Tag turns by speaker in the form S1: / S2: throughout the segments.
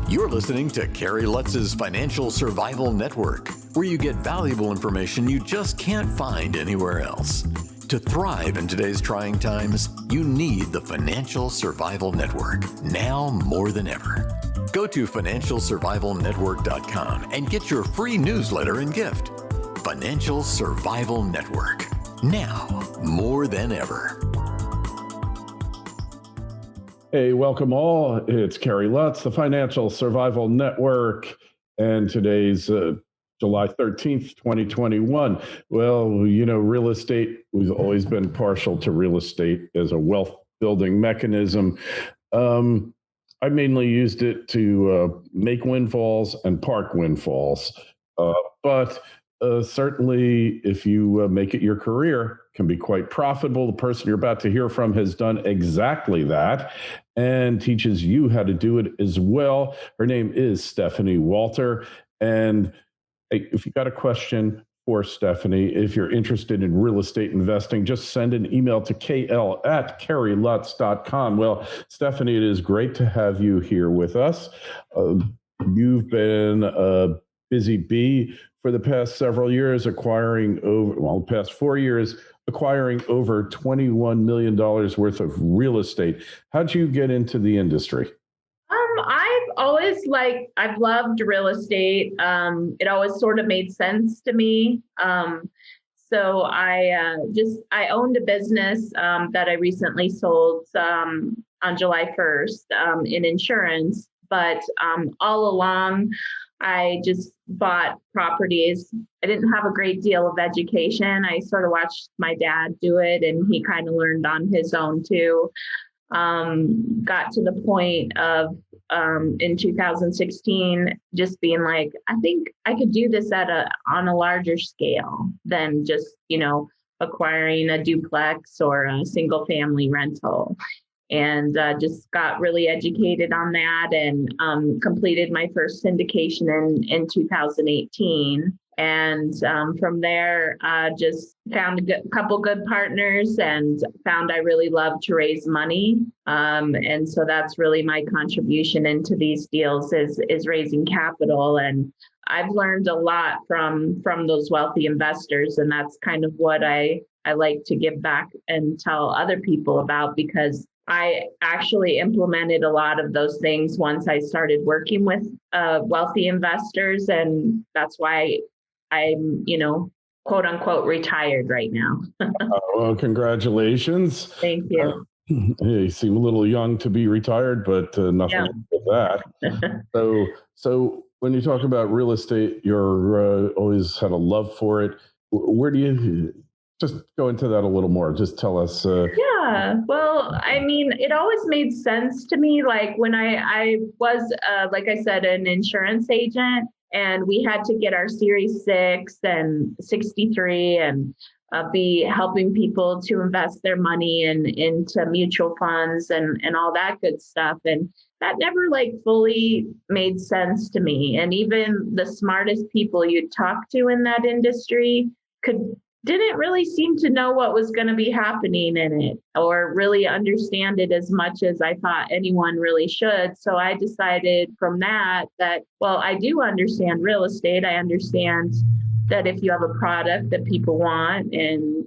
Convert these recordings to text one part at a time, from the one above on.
S1: You're listening to Kerry Lutz's Financial Survival Network, where you get valuable information you just can't find anywhere else. To thrive in today's trying times, you need the Financial Survival Network, now more than ever. Go to financialsurvivalnetwork.com and get your free newsletter and gift. Financial Survival Network, now more than ever.
S2: Hey, welcome all. It's Kerry Lutz, the Financial Survival Network, and today's July 13th, 2021. Well, you know, real estate, we've always been partial to real estate as a wealth building mechanism. I mainly used it to make windfalls and park windfalls, but certainly if you make it your career, can be quite profitable. The person you're about to hear from has done exactly that and teaches you how to do it as well. Her name is Stephanie Walter. And if you got a question for Stephanie, if you're interested in real estate investing, just send an email to kl@kerrylutz.com. Well, Stephanie, it is great to have you here with us. You've been a busy bee for the past several years, past 4 years, acquiring over $21 million worth of real estate. How'd you get into the industry?
S3: I've loved real estate. It always sort of made sense to me. So I owned a business that I recently sold on July 1st in insurance. But all along, I just bought properties. I didn't have a great deal of education. I sort of watched my dad do it, and he kind of learned on his own too. Got to the point of in 2016 just being like, I think I could do this on a larger scale than just, acquiring a duplex or a single family rental. And just got really educated on that and completed my first syndication in 2018. And from there, just found a couple good partners and found I really love to raise money. And so that's really my contribution into these deals is raising capital. And I've learned a lot from those wealthy investors. And that's kind of what I like to give back and tell other people about, because I actually implemented a lot of those things once I started working with wealthy investors. And that's why I'm, quote unquote, retired right now.
S2: Well, congratulations.
S3: Thank you.
S2: You seem a little young to be retired, but nothing wrong with that. So when you talk about real estate, you're always had a love for it. Where do you just go into that a little more? Just tell us.
S3: Yeah, well, I mean, it always made sense to me. Like when I was, like I said, an insurance agent, and we had to get our Series 6 and 63 and be helping people to invest their money into mutual funds and all that good stuff. And that never fully made sense to me. And even the smartest people you'd talk to in that industry didn't really seem to know what was going to be happening in it or really understand it as much as I thought anyone really should. So I decided from that, well, I do understand real estate. I understand that if you have a product that people want and,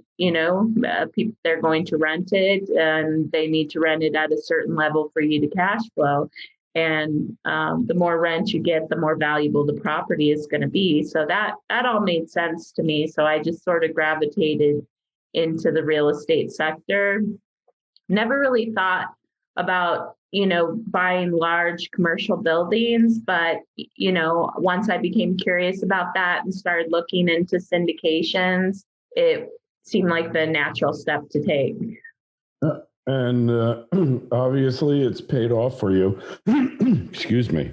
S3: people, they're going to rent it and they need to rent it at a certain level for you to cash flow. And the more rent you get, the more valuable the property is going to be. So that all made sense to me. So I just sort of gravitated into the real estate sector. Never really thought about, buying large commercial buildings. But, once I became curious about that and started looking into syndications, it seemed like the natural step to take.
S2: And obviously, it's paid off for you. Excuse me.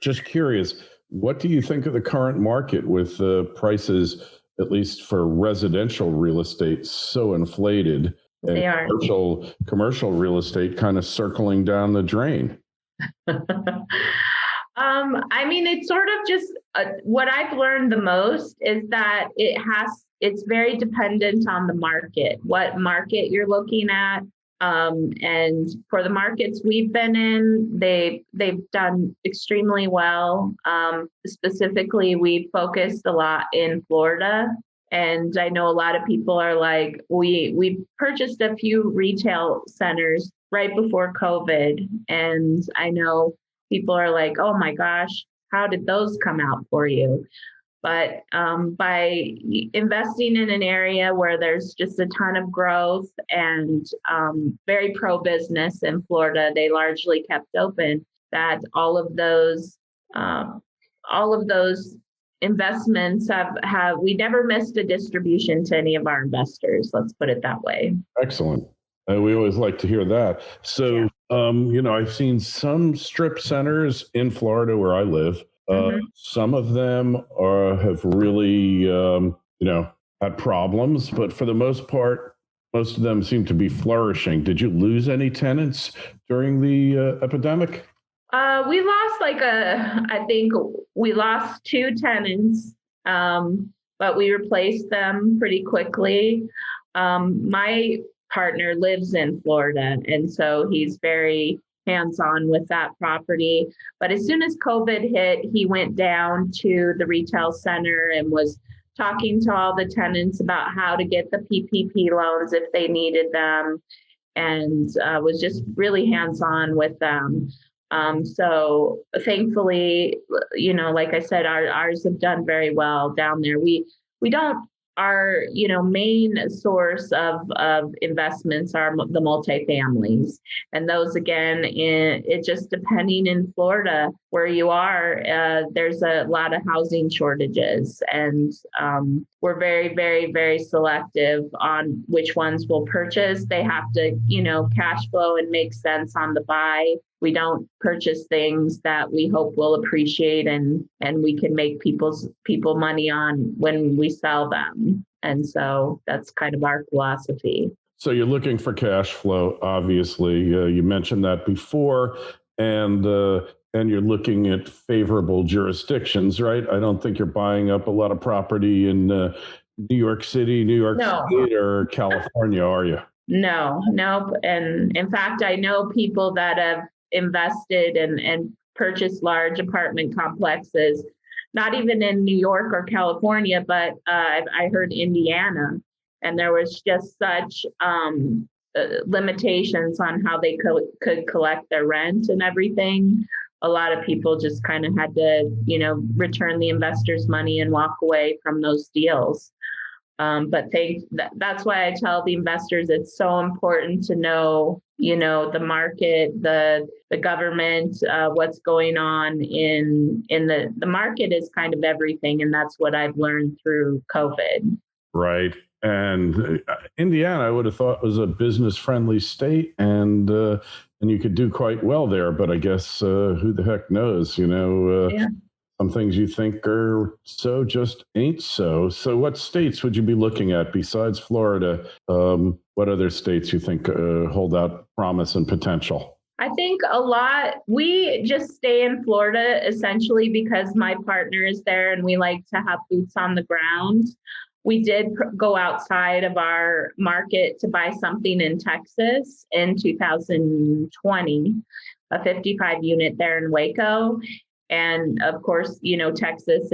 S2: Just curious, what do you think of the current market with prices, at least for residential real estate, so inflated, and
S3: they are.
S2: Commercial real estate kind of circling down the drain?
S3: I mean, it's sort of just what I've learned the most is that it's very dependent on the market, what market you're looking at. And for the markets we've been in, they've done extremely well. Specifically, we focused a lot in Florida. And I know a lot of people are like, we purchased a few retail centers right before COVID. And I know people are like, oh my gosh, how did those come out for you? But by investing in an area where there's just a ton of growth and very pro-business in Florida, they largely kept open. That all of those investments have we never missed a distribution to any of our investors. Let's put it that way.
S2: Excellent. We always like to hear that. So, I've seen some strip centers in Florida where I live. Some of them have really, had problems, but for the most part, most of them seem to be flourishing. Did you lose any tenants during the epidemic?
S3: We lost I think we lost 2 tenants, but we replaced them pretty quickly. My partner lives in Florida, and so he's very hands-on with that property. But as soon as COVID hit, he went down to the retail center and was talking to all the tenants about how to get the PPP loans if they needed them, and was just really hands-on with them. So thankfully, like I said, ours have done very well down there. We don't, our, main source of investments are the multifamilies. And those, again, it just depending in Florida where you are, there's a lot of housing shortages. And we're very, very, very selective on which ones we'll purchase. They have to, cash flow and make sense on the buy. We don't purchase things that we hope will appreciate and we can make people money on when we sell them. And so that's kind of our philosophy.
S2: So you're looking for cash flow, obviously. You mentioned that before, and you're looking at favorable jurisdictions, right? I don't think you're buying up a lot of property in New York City, New York State, or California, are you?
S3: No. And in fact, I know people that have invested and purchased large apartment complexes, not even in New York or California, but I heard Indiana, and there was just such limitations on how they could collect their rent and everything. A lot of people just kind of had to, return the investors' money and walk away from those deals. But that's why I tell the investors it's so important to know, the market, the government, what's going on in the market is kind of everything. And that's what I've learned through COVID.
S2: Right. And Indiana, I would have thought was a business-friendly state, and you could do quite well there. But I guess who the heck knows? Some things you think are so just ain't so. So what states would you be looking at besides Florida? What other states you think hold out promise and potential?
S3: I think a lot, we just stay in Florida essentially because my partner is there and we like to have boots on the ground. We did go outside of our market to buy something in Texas in 2020, a 55 unit there in Waco. And of course, Texas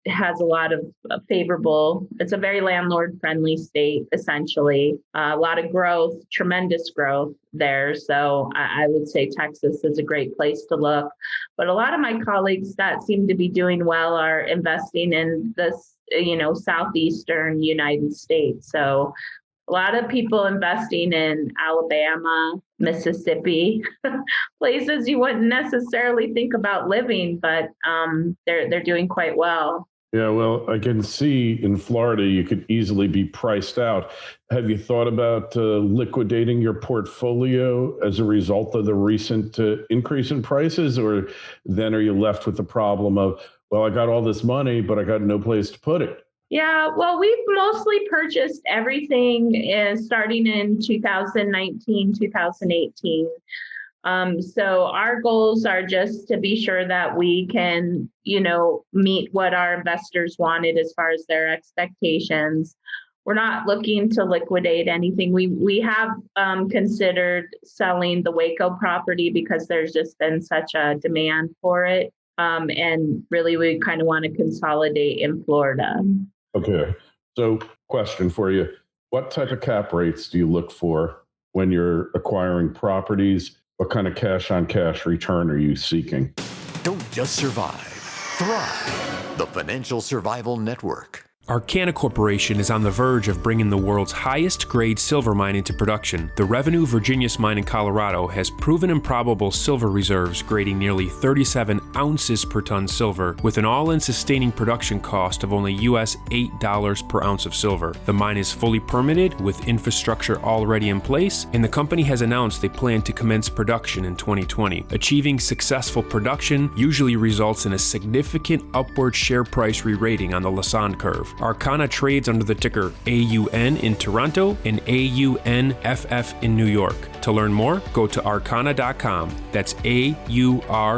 S3: has a lot of favorable, it's a very landlord friendly state, essentially. A lot of growth, tremendous growth there. So I would say Texas is a great place to look. But a lot of my colleagues that seem to be doing well are investing in this, southeastern United States. So a lot of people investing in Alabama, Mississippi, places you wouldn't necessarily think about living, but they're doing quite well.
S2: Yeah, well, I can see in Florida you could easily be priced out. Have you thought about liquidating your portfolio as a result of the recent increase in prices, or then are you left with the problem of, well, I got all this money, but I got no place to put it?
S3: Yeah, well, we've mostly purchased everything starting in 2019, 2018. So our goals are just to be sure that we can, meet what our investors wanted as far as their expectations. we're not looking to liquidate anything. We have considered selling the Waco property because there's just been such a demand for it. And really, we kind of want to consolidate in Florida.
S2: Okay. So, question for you. What type of cap rates do you look for when you're acquiring properties? What kind of cash on cash return are you seeking?
S1: Don't just survive, thrive. The Financial Survival Network.
S4: Arcana Corporation is on the verge of bringing the world's highest grade silver mine into production. The Revenue Virginius mine in Colorado has proven improbable silver reserves grading nearly 37 ounces per ton silver with an all-in sustaining production cost of only US $8 per ounce of silver. The mine is fully permitted with infrastructure already in place, and the company has announced they plan to commence production in 2020. Achieving successful production usually results in a significant upward share price re-rating on the Lassonde curve. Arcana trades under the ticker AUN in Toronto and AUNFF in New York. To learn more, go to arcana.com. That's AURCANA.com.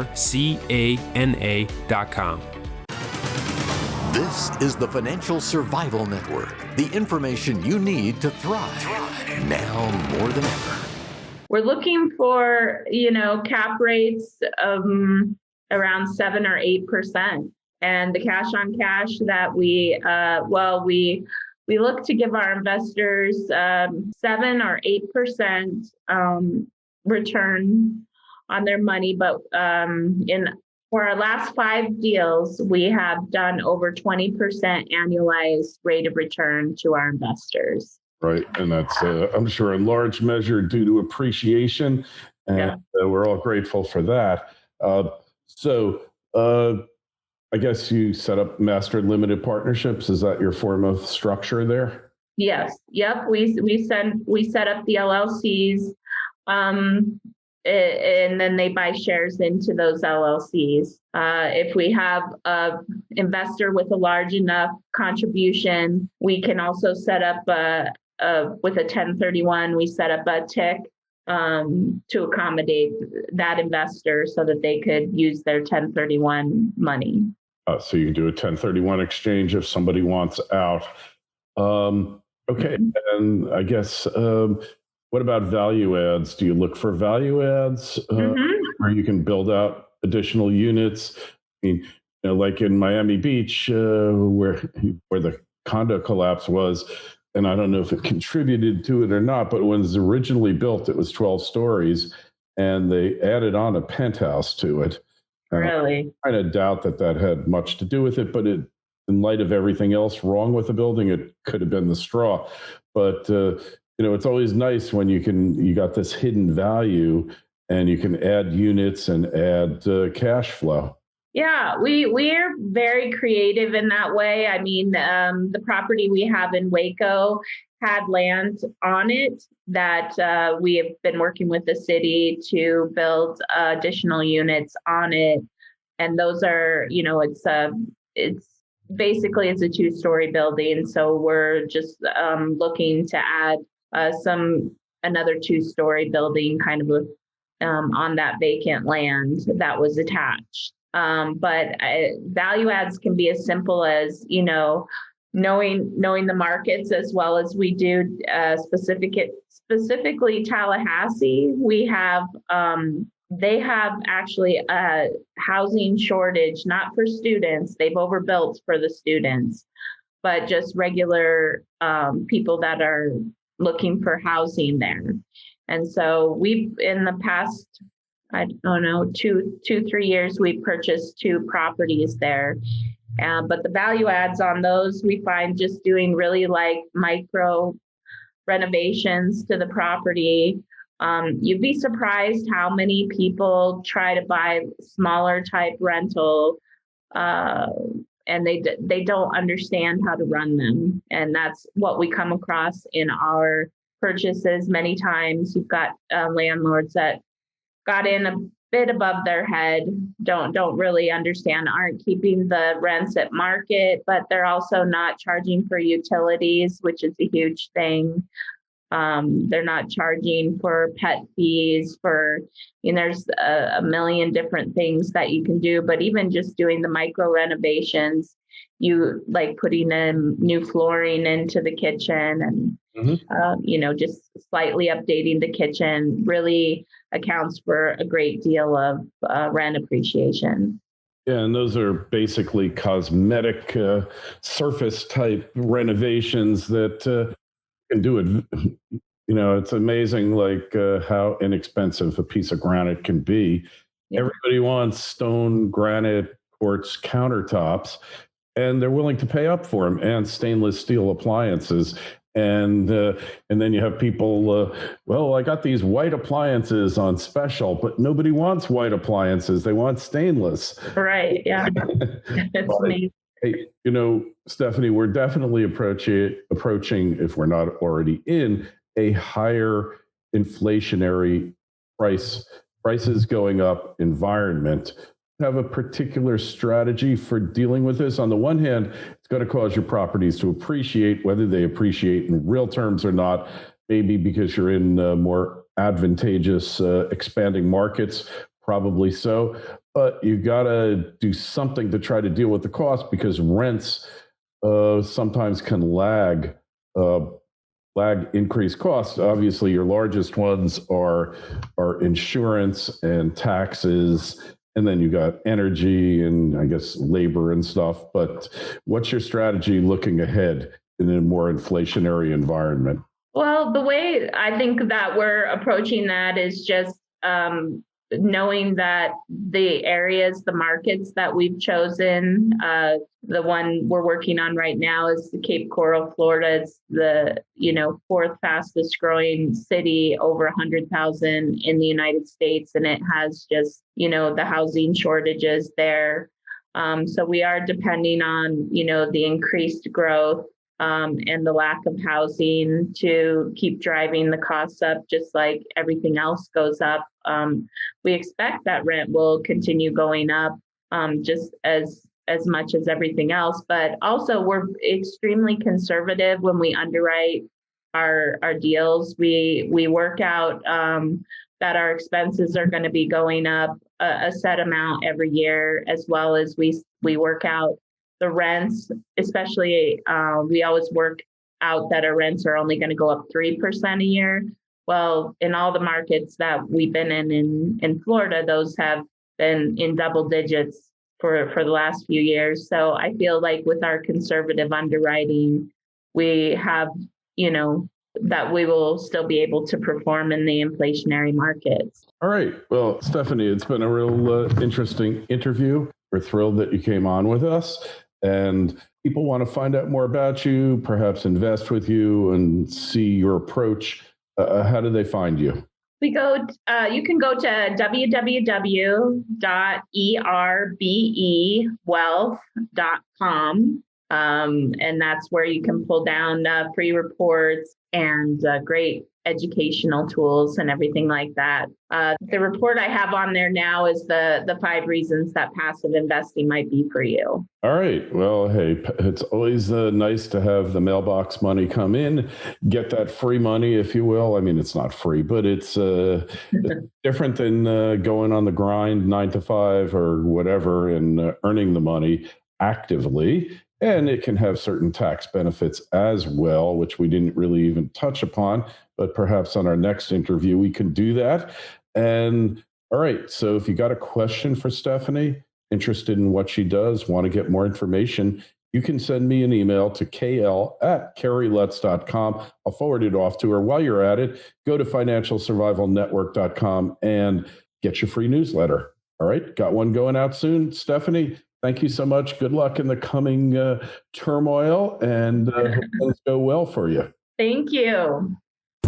S1: This is the Financial Survival Network, the information you need to thrive now more than ever.
S3: We're looking for, cap rates around 7 or 8%. And the cash on cash that we look to give our investors 7 or 8% return on their money. But for our last 5 deals, we have done over 20% annualized rate of return to our investors.
S2: Right. And that's, I'm sure, in large measure due to appreciation. And we're all grateful for that. I guess you set up master limited partnerships. Is that your form of structure there?
S3: Yes. Yep. We set up the LLCs, and then they buy shares into those LLCs. If we have an investor with a large enough contribution, we can also set up with a 1031. We set up a TIC to accommodate that investor so that they could use their 1031 money.
S2: So you can do a 1031 exchange if somebody wants out. Okay. And I guess, what about value adds? Do you look for value adds where you can build out additional units? I mean, like in Miami Beach, where the condo collapse was, and I don't know if it contributed to it or not, but when it was originally built, it was 12 stories, and they added on a penthouse to it.
S3: Really?
S2: I kind of doubt that had much to do with it, but in light of everything else wrong with the building, it could have been the straw. But it's always nice when you got this hidden value and you can add units and add cash flow.
S3: Yeah, we're very creative in that way. I mean, the property we have in Waco had land on it that we have been working with the city to build additional units on it. And those are, it's basically a 2-story building. So we're just looking to add another 2-story building kind of on that vacant land that was attached. But value adds can be as simple as, knowing the markets as well as we do, specifically Tallahassee. We have, they have actually a housing shortage, not for students. They've overbuilt for the students, but just regular people that are looking for housing there. And so we've, in the past, I don't know, 2-3 years, we purchased 2 properties there. But the value adds on those, we find just doing really like micro renovations to the property. You'd be surprised how many people try to buy smaller type rental, and they don't understand how to run them. And that's what we come across in our purchases. Many times you've got landlords that got in a bit above their head, don't really understand, aren't keeping the rents at market, but they're also not charging for utilities, which is a huge thing. They're not charging for pet fees there's a million different things that you can do, but even just doing the micro renovations, you like putting in new flooring into the kitchen and, just slightly updating the kitchen really accounts for a great deal of rent appreciation.
S2: Yeah, and those are basically cosmetic surface type renovations that can do it. It's amazing how inexpensive a piece of granite can be.
S3: Yeah.
S2: Everybody wants stone, granite, quartz countertops, and they're willing to pay up for them, and stainless steel appliances. And then you have people, I got these white appliances on special, but nobody wants white appliances. They want stainless.
S3: Right. Yeah. It's amazing.
S2: Hey, Stephanie, we're definitely approaching, if we're not already in, a higher inflationary prices going up environment. Have a particular strategy for dealing with this? On the one hand, it's going to cause your properties to appreciate, whether they appreciate in real terms or not, maybe because you're in more advantageous expanding markets, probably so. But you got to do something to try to deal with the cost, because rents sometimes can lag increased costs. Obviously, your largest ones are insurance and taxes, and then you got energy and I guess labor and stuff. But what's your strategy looking ahead in a more inflationary environment?
S3: Well, the way I think that we're approaching that is just knowing that the areas, the markets that we've chosen, the one we're working on right now is the Cape Coral, Florida. It's the, fourth fastest growing city, over 100,000 in the United States. And it has just, the housing shortages there. So we are depending on, the increased growth and the lack of housing to keep driving the costs up, just like everything else goes up. We expect that rent will continue going up just as much as everything else, but also we're extremely conservative when we underwrite our deals. We work out that our expenses are going to be going up a set amount every year, as well as we work out the rents, especially we always work out that our rents are only going to go up 3% a year. Well, in all the markets that we've been in Florida, those have been in double digits for the last few years. So I feel like with our conservative underwriting, we have, that we will still be able to perform in the inflationary markets.
S2: All right. Well, Stephanie, it's been a real interesting interview. We're thrilled that you came on with us. And people want to find out more about you, perhaps invest with you and see your approach. How do they find you?
S3: You can go to www.erbewealth.com. And that's where you can pull down free reports and great educational tools and everything like that. The report I have on there now is the 5 reasons that passive investing might be for you.
S2: All right. Well, hey, it's always nice to have the mailbox money come in, get that free money, if you will. I mean, it's not free, but it's different than going on the grind 9 to 5 or whatever and earning the money actively. And it can have certain tax benefits as well, which we didn't really even touch upon, but perhaps on our next interview, we can do that. And all right, so if you got a question for Stephanie, interested in what she does, want to get more information, you can send me an email to kl@kerrylutz.com. I'll forward it off to her. While you're at it, go to financialsurvivalnetwork.com and get your free newsletter. All right, got one going out soon. Stephanie, thank you so much. Good luck in the coming turmoil, and hope things go well for you.
S3: Thank you.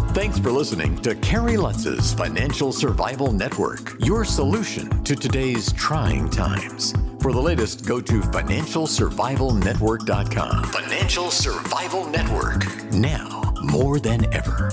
S1: Thanks for listening to Kerry Lutz's Financial Survival Network, your solution to today's trying times. For the latest, go to financialsurvivalnetwork.com. Financial Survival Network, now more than ever.